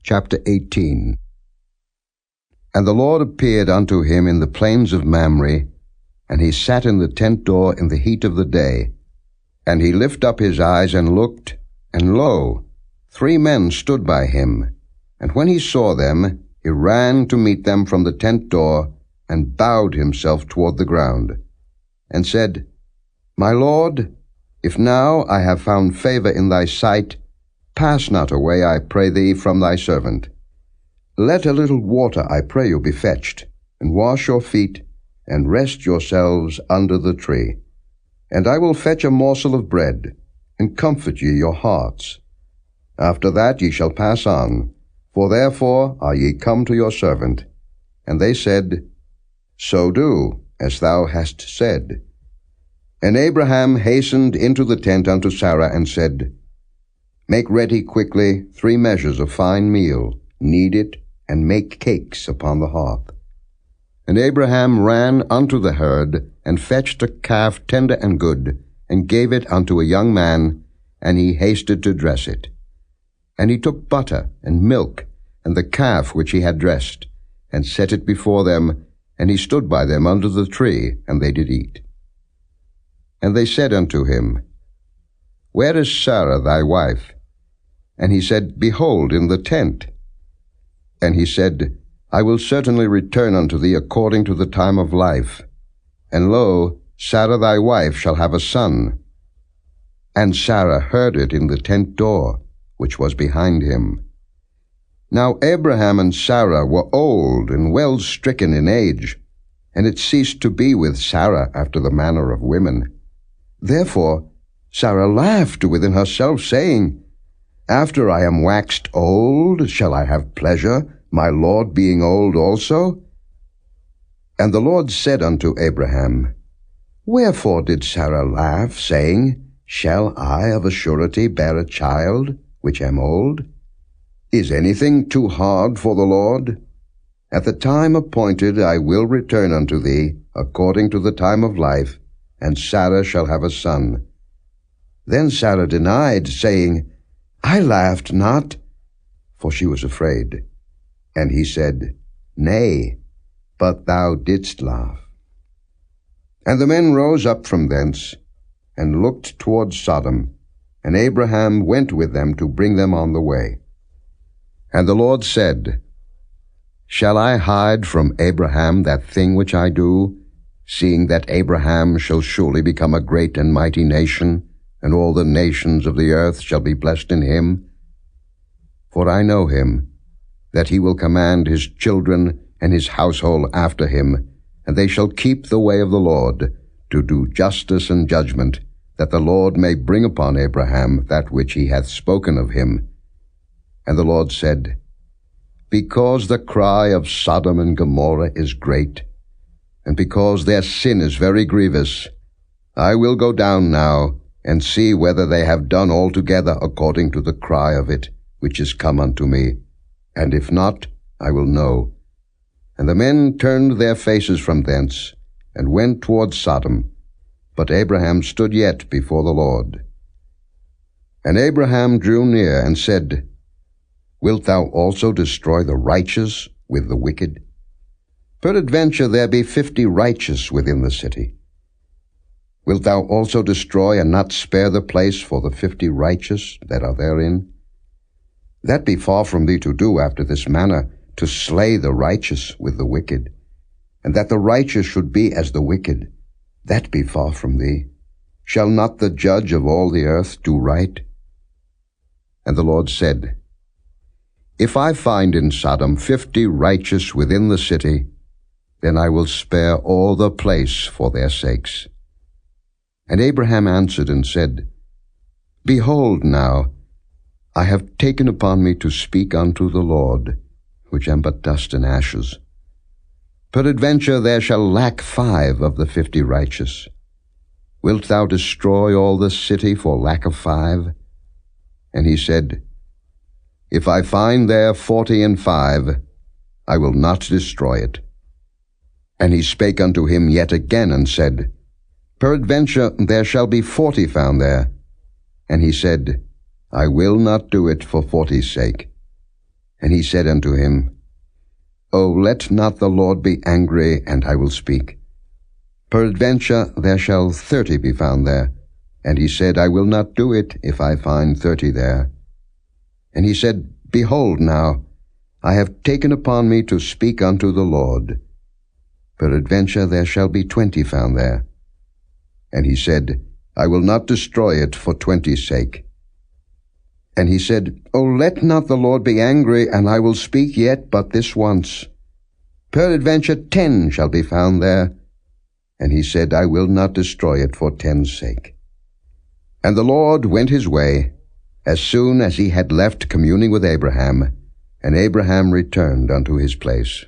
Chapter 18. And the Lord appeared unto him in the plains of Mamre, and he sat in the tent door in the heat of the day. And he lifted up his eyes and looked, and lo, 3 men stood by him. And when he saw them, he ran to meet them from the tent door, and bowed himself toward the ground, and said, My Lord, if now I have found favor in thy sight, pass not away, I pray thee, from thy servant. Let a little water, I pray you, be fetched, and wash your feet, and rest yourselves under the tree. And I will fetch a morsel of bread, and comfort ye your hearts. After that ye shall pass on, for therefore are ye come to your servant. And they said, So do, as thou hast said. And Abraham hastened into the tent unto Sarah, and said, Make ready quickly 3 measures of fine meal, knead it, and make cakes upon the hearth. And Abraham ran unto the herd, and fetched a calf tender and good, and gave it unto a young man, and he hasted to dress it. And he took butter and milk, and the calf which he had dressed, and set it before them, and he stood by them under the tree, and they did eat. And they said unto him, Where is Sarah thy wife? And he said, Behold, in the tent. And he said, I will certainly return unto thee according to the time of life. And lo, Sarah thy wife shall have a son. And Sarah heard it in the tent door, which was behind him. Now Abraham and Sarah were old and well stricken in age, and it ceased to be with Sarah after the manner of women. Therefore Sarah laughed within herself, saying, After I am waxed old, shall I have pleasure, my Lord being old also? And the Lord said unto Abraham, Wherefore did Sarah laugh, saying, Shall I of a surety bear a child, which am old? Is anything too hard for the Lord? At the time appointed I will return unto thee, according to the time of life, and Sarah shall have a son. Then Sarah denied, saying, I laughed not, for she was afraid. And he said, Nay, but thou didst laugh. And the men rose up from thence, and looked toward Sodom, and Abraham went with them to bring them on the way. And the Lord said, Shall I hide from Abraham that thing which I do, seeing that Abraham shall surely become a great and mighty nation, and all the nations of the earth shall be blessed in him? For I know him, that he will command his children and his household after him, and they shall keep the way of the Lord, to do justice and judgment, that the Lord may bring upon Abraham that which he hath spoken of him. And the Lord said, Because the cry of Sodom and Gomorrah is great, and because their sin is very grievous, I will go down now, and see whether they have done altogether according to the cry of it, which is come unto me. And if not, I will know. And the men turned their faces from thence, and went toward Sodom. But Abraham stood yet before the Lord. And Abraham drew near, and said, Wilt thou also destroy the righteous with the wicked? Peradventure there be 50 righteous within the city. Wilt thou also destroy and not spare the place for the 50 righteous that are therein? That be far from thee to do after this manner, to slay the righteous with the wicked, and that the righteous should be as the wicked. That be far from thee. Shall not the judge of all the earth do right? And the Lord said, If I find in Sodom 50 righteous within the city, then I will spare all the place for their sakes. And Abraham answered and said, Behold now, I have taken upon me to speak unto the Lord, which am but dust and ashes. Peradventure there shall lack 5 of the 50 righteous. Wilt thou destroy all the city for lack of 5? And he said, If I find there 40 and 5, I will not destroy it. And he spake unto him yet again, and said, Peradventure there shall be 40 found there. And he said, I will not do it for 40's sake. And he said unto him, O let not the Lord be angry, and I will speak. Peradventure there shall 30 be found there. And he said, I will not do it, if I find 30 there. And he said, Behold now, I have taken upon me to speak unto the Lord. Peradventure there shall be 20 found there. And he said, I will not destroy it for 20's sake. And he said, O let not the Lord be angry, and I will speak yet but this once. Peradventure 10 shall be found there. And he said, I will not destroy it for 10's sake. And the Lord went his way, as soon as he had left communing with Abraham, and Abraham returned unto his place.